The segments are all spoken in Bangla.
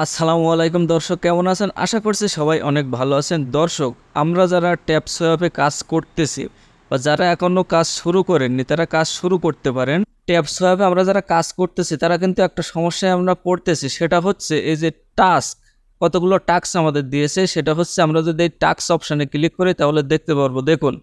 আসসালামু আলাইকুম দর্শক, কেমন আছেন? আশা করছি সবাই অনেক ভালো আছেন। দর্শক, আমরা যারা ট্যাপ সোয়াপে কাজ করতেছি বা যারা এখনও কাজ শুরু করেননি তারা কাজ শুরু করতে পারেন। ট্যাপ সোয়াপে আমরা যারা কাজ করতেছি তারা কিন্তু একটা সমস্যায় আমরা পড়তেছি, সেটা হচ্ছে এই যে টাস্ক, কতগুলো টাস্ক আমাদের দিয়েছে। সেটা হচ্ছে আমরা যদি এই টাস্ক অপশানে ক্লিক করি তাহলে দেখতে পারবো, দেখুন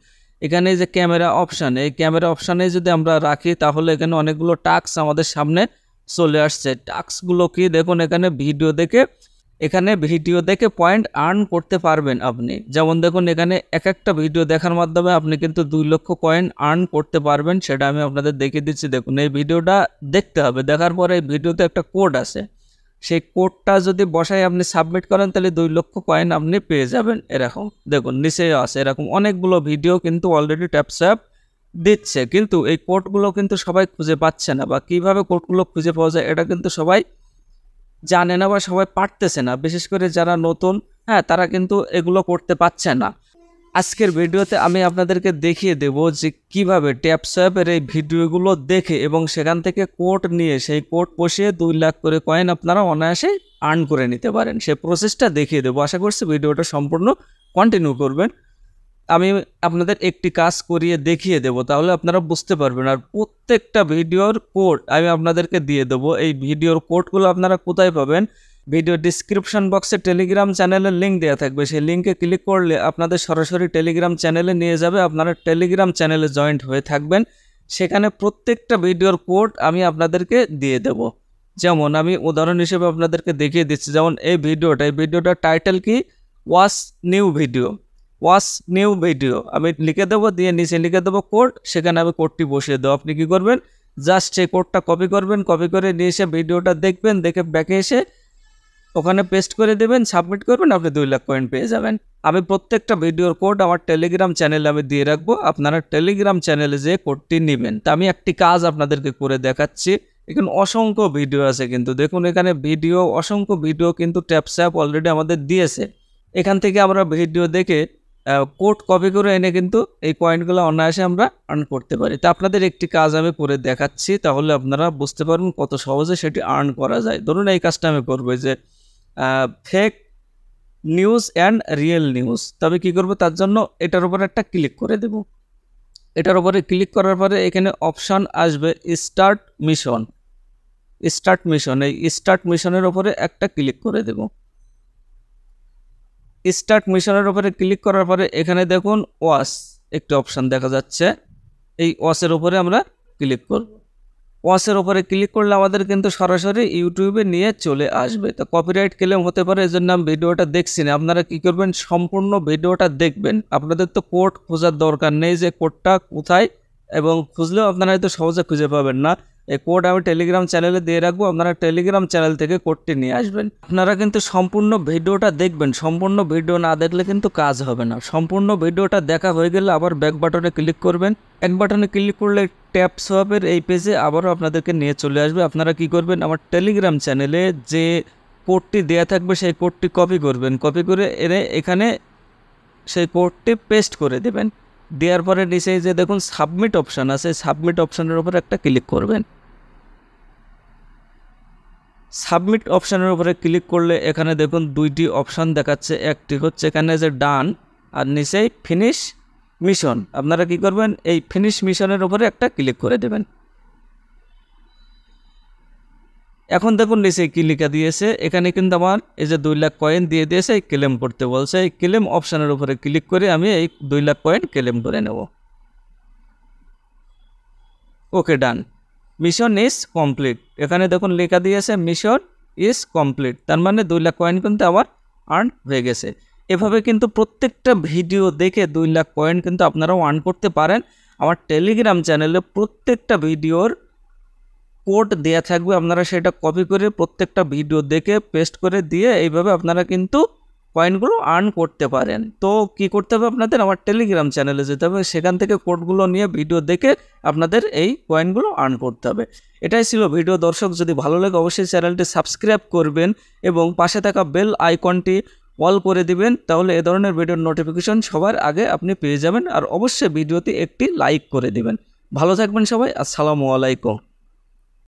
এখানে যে ক্যামেরা অপশান, এই ক্যামেরা অপশানে যদি আমরা রাখি তাহলে এখানে অনেকগুলো টাস্ক আমাদের সামনে চলে আসছে। টাস্কগুলো কি দেখুন, এখানে ভিডিও দেখে পয়েন্ট আর্ন করতে পারবেন আপনি। যেমন দেখুন এখানে এক একটা ভিডিও দেখার মাধ্যমে আপনি কিন্তু 2 লক্ষ কয়েন আর্ন করতে পারবেন, সেটা আমি আপনাদের দেখিয়ে দিচ্ছি। দেখুন এই ভিডিওটা দেখতে হবে, দেখার পরে এই ভিডিওতে একটা কোড আছে, সেই কোডটা যদি বসাই আপনি সাবমিট করেন তাহলে 2 লক্ষ কয়েন আপনি পেয়ে যাবেন। এরকম দেখুন নিচেই আছে, এরকম অনেকগুলো ভিডিও কিন্তু অলরেডি ট্যাপস্যাপ দিচ্ছে, কিন্তু এই কোডগুলো কিন্তু সবাই খুঁজে পাচ্ছে না, বা কিভাবে কোডগুলো খুঁজে পাওয়া যায় এটা কিন্তু সবাই জানে না বা সবাই পারতেছে না, বিশেষ করে যারা নতুন, তারা কিন্তু এগুলো করতে পারছে না। আজকের ভিডিওতে আমি আপনাদেরকে দেখিয়ে দেব যে কিভাবে ট্যাপস্যাপের এই ভিডিওগুলো দেখে এবং সেখান থেকে কোড নিয়ে সেই কোড বসিয়ে 2 লাখ করে কয়েন আপনারা অনায়াসে আর্ন করে নিতে পারেন। সেই প্রসেসটা দেখিয়ে দেবো। আশা করছি ভিডিওটা সম্পূর্ণ কন্টিনিউ করবেন। আমি আপনাদের একটি কাজ করিয়ে দেখিয়ে দেব, তাহলে আপনারা বুঝতে পারবেন। আর প্রত্যেকটা ভিডিওর কোড আমি আপনাদেরকে দিয়ে দেবো। এই ভিডিওর কোডগুলো আপনারা কোথায় পাবেন? ভিডিও ডিসক্রিপশন বক্সে টেলিগ্রাম চ্যানেলের লিঙ্ক দেওয়া থাকবে, সেই লিঙ্কে ক্লিক করলে আপনাদের সরাসরি টেলিগ্রাম চ্যানেলে নিয়ে যাবে। আপনারা টেলিগ্রাম চ্যানেলে জয়েন্ট হয়ে থাকবেন, সেখানে প্রত্যেকটা ভিডিওর কোড আমি আপনাদেরকে দিয়ে দেব। যেমন আমি উদাহরণ হিসেবে আপনাদেরকে দেখিয়ে দিচ্ছি, যেমন এই ভিডিওটার টাইটেল কি? ওয়াচ নিউ ভিডিও আমি লিখে দেবো, দিয়ে নিচে লিখে দেবো কোড, সেখানে আমি কোডটি বসিয়ে দেবো। আপনি কি করবেন? জাস্ট সেই কোডটা কপি করবেন, কপি করে নিয়ে এসে ভিডিওটা দেখবেন, দেখে ব্যাকে এসে ওখানে পেস্ট করে দেবেন, সাবমিট করবেন, আপনি 2 লাখ কয়েন পেয়ে যাবেন। আমি প্রত্যেকটা ভিডিওর কোড আমার টেলিগ্রাম চ্যানেলে আমি দিয়ে রাখবো, আপনারা টেলিগ্রাম চ্যানেলে যে কোডটি নেবেন। তা আমি একটি কাজ আপনাদেরকে করে দেখাচ্ছি। এখানে অসংখ্য ভিডিও আছে, কিন্তু দেখুন এখানে অসংখ্য ভিডিও কিন্তু ট্যাপস্যাপ অলরেডি আমাদের দিয়েছে। এখান থেকে আমরা ভিডিও দেখে কোড কপি করে এনে কিন্তু এই কয়েনগুলো অনায়াসে আমরা আর্ন করতে পারি। তা আপনাদের একটি কাজ আমি করে দেখাচ্ছি, তাহলে আপনারা বুঝতে পারবেন কত সহজে সেটি আর্ন করা যায়। ধরুন এই কাজটা আমি করবো, যে fake news and real news. তবে কি করব, তার জন্য এটার উপর একটা ক্লিক করে দেব। এটার উপরে ক্লিক করার পরে এখানে অপশান আসবে স্টার্ট মিশন। এই স্টার্ট মিশনের উপরে একটা ক্লিক করে দেব। স্টার্ট মিশনের উপরে ক্লিক করার পরে এখানে দেখুন ওয়াচ একটি অপশান দেখা যাচ্ছে, এই ওয়াচের উপরে আমরা ক্লিক করব। ওয়াচের উপরে ক্লিক করলে আমাদের কিন্তু সরাসরি ইউটিউবে নিয়ে চলে আসবে। তো কপিরাইট ক্লেম হতে পারে, এজন্য আমি ভিডিওটা দেখছি না। আপনারা কি করবেন, সম্পূর্ণ ভিডিওটা দেখবেন। আপনাদের তো কোড খোঁজার দরকার নেই যে কোডটা কোথায়, এবং খুঁজলেও আপনারা হয়তো সহজে খুঁজে পাবেন না। এই কোড আমি টেলিগ্রাম চ্যানেলে দিয়ে রাখবো, আপনারা টেলিগ্রাম চ্যানেল থেকে কোডটি নিয়ে আসবেন। আপনারা কিন্তু সম্পূর্ণ ভিডিওটা দেখবেন, সম্পূর্ণ ভিডিও না দেখলে কিন্তু কাজ হবে না। সম্পূর্ণ ভিডিওটা দেখা হয়ে গেলে আবার ব্যাক বাটনে ক্লিক করবেন। এক বাটনে ক্লিক করলে ট্যাপ সোয়াপের এই পেজে আবারও আপনাদেরকে নিয়ে চলে আসবে। আপনারা কি করবেন, আমার টেলিগ্রাম চ্যানেলে যে কোডটি দেয়া থাকবে সেই কোডটি কপি করবেন, কপি করে এনে এখানে সেই কোডটি পেস্ট করে দেবেন। দেওয়ার পরে নিচে যে দেখুন সাবমিট অপশান আছে, সাবমিট অপশানের উপরে একটা ক্লিক করবেন। সাবমিট অপশানের উপরে ক্লিক করলে এখানে দেখুন 2টি অপশান দেখাচ্ছে। একটি হচ্ছে এখানে যে ডান, আর নিচেই ফিনিশ মিশন। আপনারা কি করবেন, এই ফিনিশ মিশনের উপরে একটা ক্লিক করে দেবেন। এখন দেখুন নিচে কি লেখা দিয়েছে, এখানে কিন্তু আমার এই যে 2 লাখ কয়েন দিয়ে দিয়েছে, এই ক্লেম করতে বলছে। এই ক্লেম অপশানের উপরে ক্লিক করে আমি এই 2 লাখ কয়েন ক্লেম করে নেব। Okay, done. Mission is complete. এখানে দেখুন লেখা দিয়েছে মিশন ইজ কমপ্লিট, তার মানে 2 লাখ কয়েন কিন্তু আমার আর্ন হয়ে গেছে। এভাবে কিন্তু প্রত্যেকটা ভিডিও দেখে 2 লাখ কয়েন কিন্তু আপনারাও আর্ন করতে পারেন। আমার টেলিগ্রাম চ্যানেলে প্রত্যেকটা ভিডিওর কোড দেয়া থাকবে, আপনারা সেটা কপি করে প্রত্যেকটা ভিডিও দেখে পেস্ট করে দিয়ে এইভাবে আপনারা কিন্তু কয়েনগুলো আর্ন করতে পারেন। তো কি করতে হবে আপনাদের, আমার টেলিগ্রাম চ্যানেলে যেতে হবে, সেখান থেকে কোডগুলো নিয়ে ভিডিও দেখে আপনাদের এই কয়েনগুলো আর্ন করতে হবে। এটাই ছিল ভিডিও। দর্শক, যদি ভালো লাগে অবশ্যই চ্যানেলটি সাবস্ক্রাইব করবেন এবং পাশে থাকা বেল আইকনটি অল করে দিবেন, তাহলে এ ধরনের ভিডিওর নোটিফিকেশন সবার আগে আপনি পেয়ে যাবেন। আর অবশ্যই ভিডিওতে একটি লাইক করে দিবেন। ভালো থাকবেন সবাই। আসসালামু আলাইকুম।